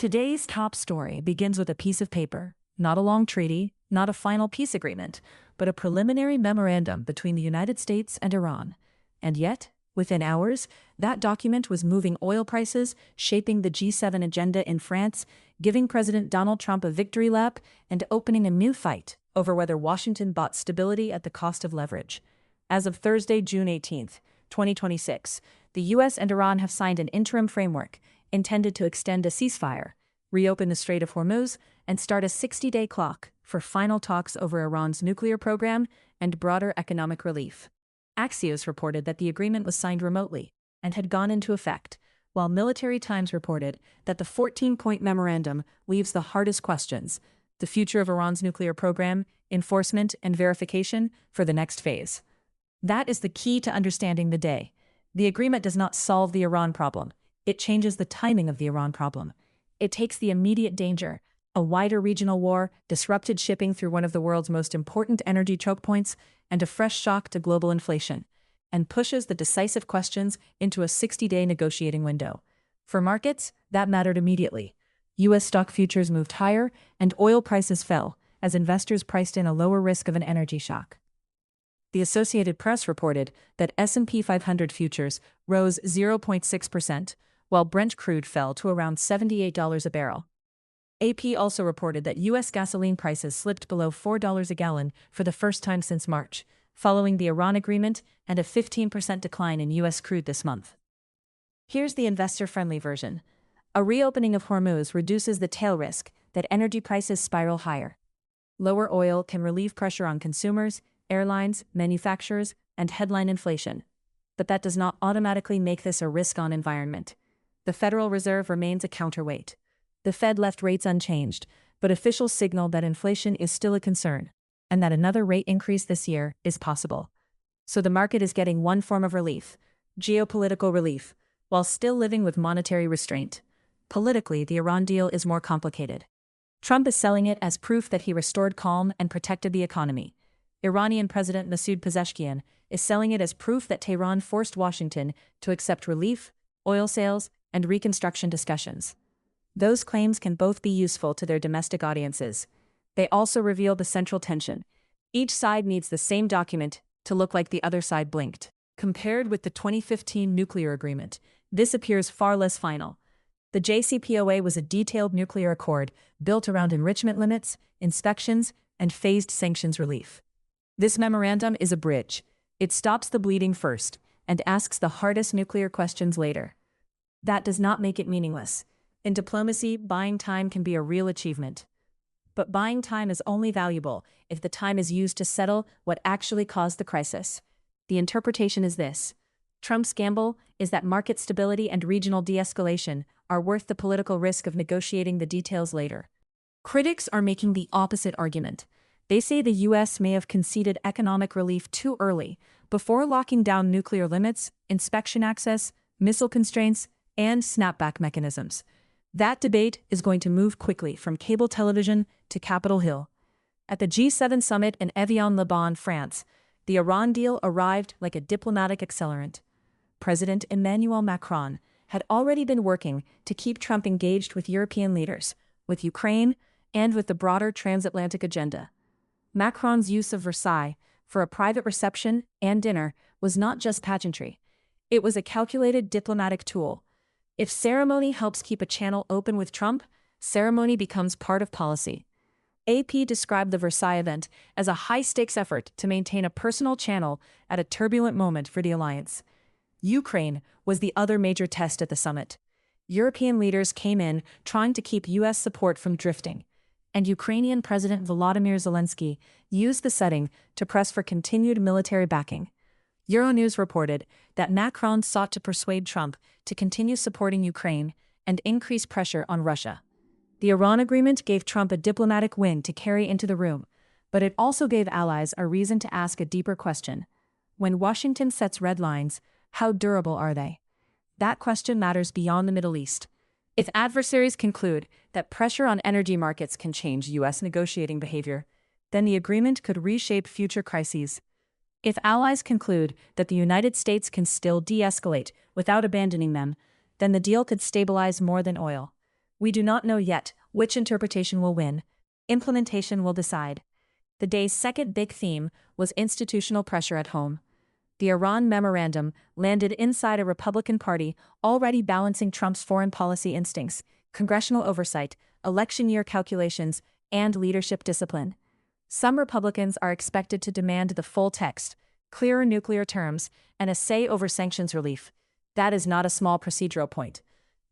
Today's top story begins with a piece of paper, not a long treaty, not a final peace agreement, but a preliminary memorandum between the United States and Iran. And yet, within hours, that document was moving oil prices, shaping the G7 agenda in France, giving President Donald Trump a victory lap, and opening a new fight over whether Washington bought stability at the cost of leverage. As of Thursday, June 18, 2026, the U.S. and Iran have signed an interim framework intended to extend a ceasefire, reopen the Strait of Hormuz, and start a 60-day clock for final talks over Iran's nuclear program and broader economic relief. Axios reported that the agreement was signed remotely and had gone into effect, while Military Times reported that the 14-point memorandum leaves the hardest questions: the future of Iran's nuclear program, enforcement, and verification for the next phase. That is the key to understanding the day. The agreement does not solve the Iran problem. It changes the timing of the Iran problem. It takes the immediate danger, a wider regional war, disrupted shipping through one of the world's most important energy choke points, and a fresh shock to global inflation, and pushes the decisive questions into a 60-day negotiating window. For markets, that mattered immediately. U.S. stock futures moved higher, and oil prices fell, as investors priced in a lower risk of an energy shock. The Associated Press reported that S&P 500 futures rose 0.6%, while Brent crude fell to around $78 a barrel. AP also reported that U.S. gasoline prices slipped below $4 a gallon for the first time since March, following the Iran agreement and a 15% decline in U.S. crude this month. Here's the investor-friendly version. A reopening of Hormuz reduces the tail risk that energy prices spiral higher. Lower oil can relieve pressure on consumers, airlines, manufacturers, and headline inflation. But that does not automatically make this a risk-on environment. The Federal Reserve remains a counterweight. The Fed left rates unchanged, but officials signaled that inflation is still a concern, and that another rate increase this year is possible. So the market is getting one form of relief, geopolitical relief, while still living with monetary restraint. Politically, the Iran deal is more complicated. Trump is selling it as proof that he restored calm and protected the economy. Iranian President Masoud Pezeshkian is selling it as proof that Tehran forced Washington to accept relief, oil sales, and reconstruction discussions. Those claims can both be useful to their domestic audiences. They also reveal the central tension. Each side needs the same document to look like the other side blinked. Compared with the 2015 nuclear agreement, this appears far less final. The JCPOA was a detailed nuclear accord built around enrichment limits, inspections, and phased sanctions relief. This memorandum is a bridge. It stops the bleeding first and asks the hardest nuclear questions later. That does not make it meaningless. In diplomacy, buying time can be a real achievement. But buying time is only valuable if the time is used to settle what actually caused the crisis. The interpretation is this: Trump's gamble is that market stability and regional de-escalation are worth the political risk of negotiating the details later. Critics are making the opposite argument. They say the U.S. may have conceded economic relief too early, before locking down nuclear limits, inspection access, missile constraints, and snapback mechanisms. That debate is going to move quickly from cable television to Capitol Hill. At the G7 summit in Evian-le-Bain, France, the Iran deal arrived like a diplomatic accelerant. President Emmanuel Macron had already been working to keep Trump engaged with European leaders, with Ukraine, and with the broader transatlantic agenda. Macron's use of Versailles for a private reception and dinner was not just pageantry. It was a calculated diplomatic tool. If ceremony helps keep a channel open with Trump, ceremony becomes part of policy. AP described the Versailles event as a high-stakes effort to maintain a personal channel at a turbulent moment for the alliance. Ukraine was the other major test at the summit. European leaders came in trying to keep U.S. support from drifting, and Ukrainian President Volodymyr Zelensky used the setting to press for continued military backing. Euronews reported that Macron sought to persuade Trump to continue supporting Ukraine and increase pressure on Russia. The Iran agreement gave Trump a diplomatic win to carry into the room, but it also gave allies a reason to ask a deeper question. When Washington sets red lines, how durable are they? That question matters beyond the Middle East. If adversaries conclude that pressure on energy markets can change U.S. negotiating behavior, then the agreement could reshape future crises. If allies conclude that the United States can still de-escalate without abandoning them, then the deal could stabilize more than oil. We do not know yet which interpretation will win. Implementation will decide. The day's second big theme was institutional pressure at home. The Iran memorandum landed inside a Republican Party already balancing Trump's foreign policy instincts, congressional oversight, election year calculations, and leadership discipline. Some Republicans are expected to demand the full text, clearer nuclear terms, and a say over sanctions relief. That is not a small procedural point.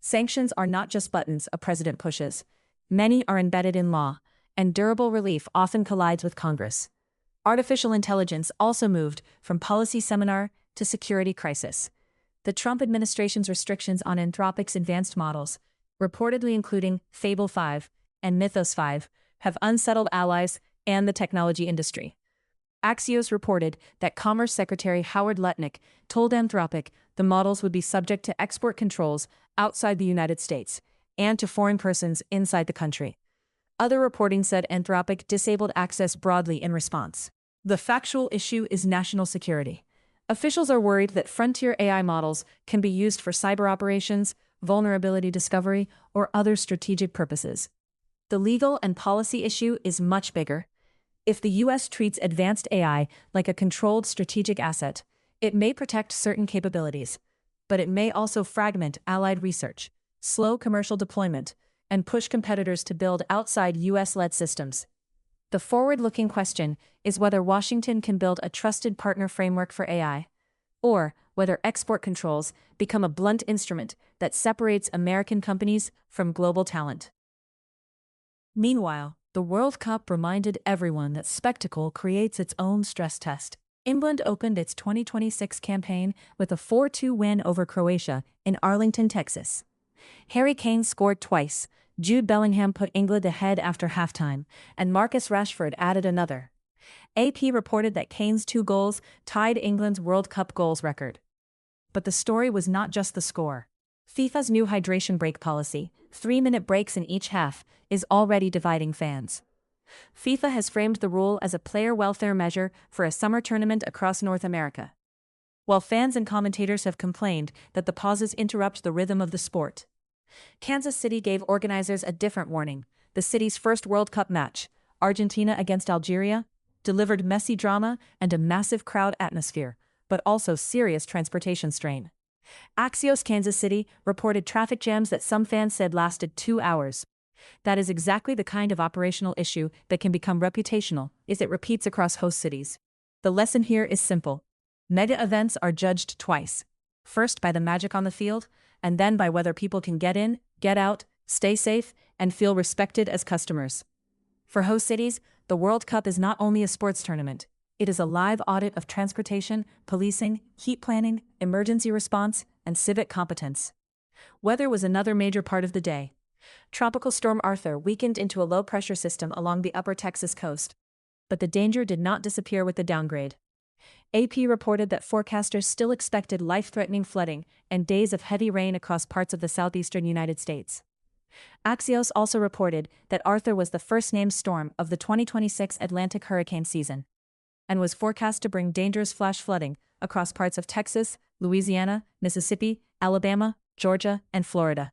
Sanctions are not just buttons a president pushes. Many are embedded in law, and durable relief often collides with Congress. Artificial intelligence also moved from policy seminar to security crisis. The Trump administration's restrictions on Anthropic's advanced models, reportedly including Fable 5 and Mythos 5, have unsettled allies and the technology industry. Axios reported that Commerce Secretary Howard Lutnick told Anthropic the models would be subject to export controls outside the United States and to foreign persons inside the country. Other reporting said Anthropic disabled access broadly in response. The factual issue is national security. Officials are worried that frontier AI models can be used for cyber operations, vulnerability discovery, or other strategic purposes. The legal and policy issue is much bigger. If the U.S. treats advanced AI like a controlled strategic asset, it may protect certain capabilities, but it may also fragment allied research, slow commercial deployment, and push competitors to build outside U.S.-led systems. The forward-looking question is whether Washington can build a trusted partner framework for AI, or whether export controls become a blunt instrument that separates American companies from global talent. Meanwhile, the World Cup reminded everyone that spectacle creates its own stress test. England opened its 2026 campaign with a 4-2 win over Croatia in Arlington, Texas. Harry Kane scored twice, Jude Bellingham put England ahead after halftime, and Marcus Rashford added another. AP reported that Kane's 2 goals tied England's World Cup goals record. But the story was not just the score. FIFA's new hydration break policy, 3-minute breaks in each half, is already dividing fans. FIFA has framed the rule as a player welfare measure for a summer tournament across North America. While fans and commentators have complained that the pauses interrupt the rhythm of the sport, Kansas City gave organizers a different warning. The city's first World Cup match, Argentina against Algeria, delivered messy drama and a massive crowd atmosphere, but also serious transportation strain. Axios Kansas City reported traffic jams that some fans said lasted 2 hours. That is exactly the kind of operational issue that can become reputational if it repeats across host cities. The lesson here is simple. Mega events are judged twice. First by the magic on the field, and then by whether people can get in, get out, stay safe, and feel respected as customers. For host cities, the World Cup is not only a sports tournament, it is a live audit of transportation, policing, heat planning, emergency response, and civic competence. Weather was another major part of the day. Tropical Storm Arthur weakened into a low-pressure system along the upper Texas coast. But the danger did not disappear with the downgrade. AP reported that forecasters still expected life-threatening flooding and days of heavy rain across parts of the southeastern United States. Axios also reported that Arthur was the first-named storm of the 2026 Atlantic hurricane season, and was forecast to bring dangerous flash flooding across parts of Texas, Louisiana, Mississippi, Alabama, Georgia, and Florida.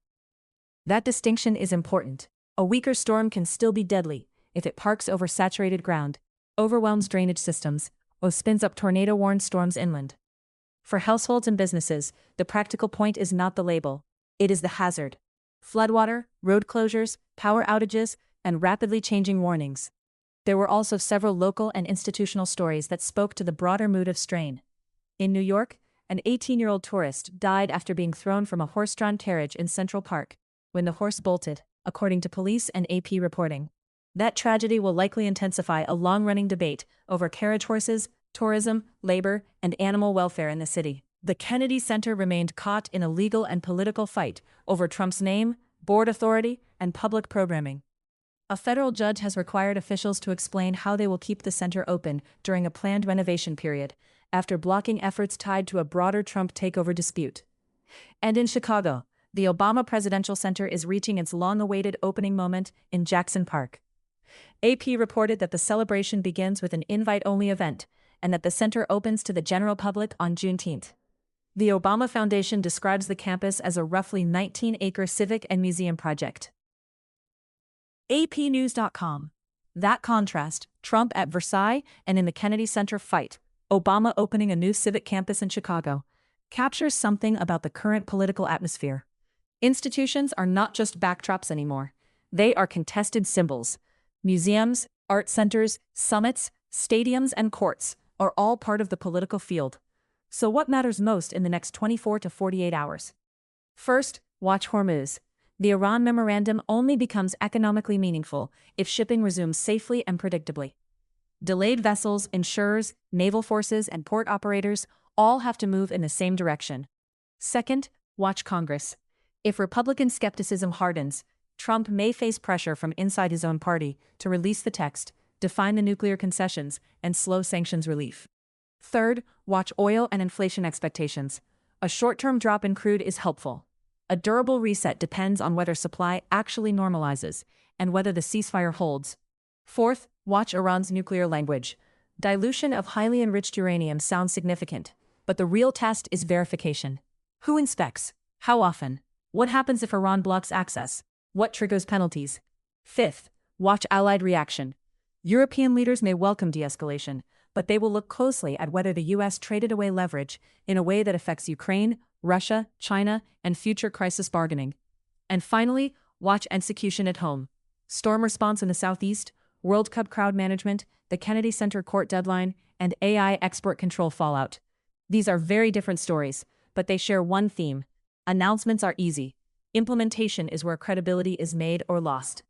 That distinction is important. A weaker storm can still be deadly if it parks over saturated ground, overwhelms drainage systems, or spins up tornado-warned storms inland. For households and businesses, the practical point is not the label, it is the hazard. Floodwater, road closures, power outages, and rapidly changing warnings. There were also several local and institutional stories that spoke to the broader mood of strain. In New York, an 18-year-old tourist died after being thrown from a horse-drawn carriage in Central Park when the horse bolted, according to police and AP reporting. That tragedy will likely intensify a long-running debate over carriage horses, tourism, labor, and animal welfare in the city. The Kennedy Center remained caught in a legal and political fight over Trump's name, board authority, and public programming. A federal judge has required officials to explain how they will keep the center open during a planned renovation period, after blocking efforts tied to a broader Trump takeover dispute. And in Chicago, the Obama Presidential Center is reaching its long-awaited opening moment in Jackson Park. AP reported that the celebration begins with an invite-only event, and that the center opens to the general public on Juneteenth. The Obama Foundation describes the campus as a roughly 19-acre civic and museum project. APnews.com. That contrast, Trump at Versailles and in the Kennedy Center fight, Obama opening a new civic campus in Chicago, captures something about the current political atmosphere. Institutions are not just backdrops anymore. They are contested symbols. Museums, art centers, summits, stadiums, and courts are all part of the political field. So what matters most in the next 24 to 48 hours? First, watch Hormuz. The Iran memorandum only becomes economically meaningful if shipping resumes safely and predictably. Delayed vessels, insurers, naval forces, and port operators all have to move in the same direction. Second, watch Congress. If Republican skepticism hardens, Trump may face pressure from inside his own party to release the text, define the nuclear concessions, and slow sanctions relief. Third, watch oil and inflation expectations. A short-term drop in crude is helpful. A durable reset depends on whether supply actually normalizes and whether the ceasefire holds. Fourth, watch Iran's nuclear language. Dilution of highly enriched uranium sounds significant, but the real test is verification. Who inspects? How often? What happens if Iran blocks access? What triggers penalties? Fifth, watch Allied reaction. European leaders may welcome de-escalation, but they will look closely at whether the U.S. traded away leverage in a way that affects Ukraine, Russia, China, and future crisis bargaining. And finally, watch execution at home. Storm response in the Southeast, World Cup crowd management, the Kennedy Center court deadline, and AI export control fallout. These are very different stories, but they share one theme. Announcements are easy. Implementation is where credibility is made or lost.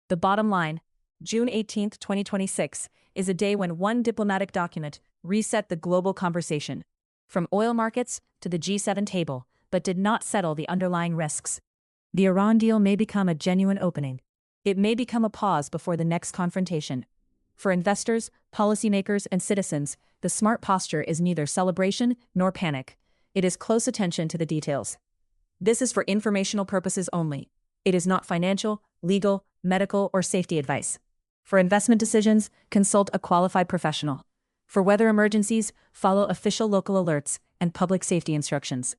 The bottom line, June 18, 2026, is a day when one diplomatic document reset the global conversation. From oil markets to the G7 table, but did not settle the underlying risks. The Iran deal may become a genuine opening. It may become a pause before the next confrontation. For investors, policymakers, and citizens, the smart posture is neither celebration nor panic. It is close attention to the details. This is for informational purposes only. It is not financial, legal, medical, or safety advice. For investment decisions, consult a qualified professional. For weather emergencies, follow official local alerts and public safety instructions.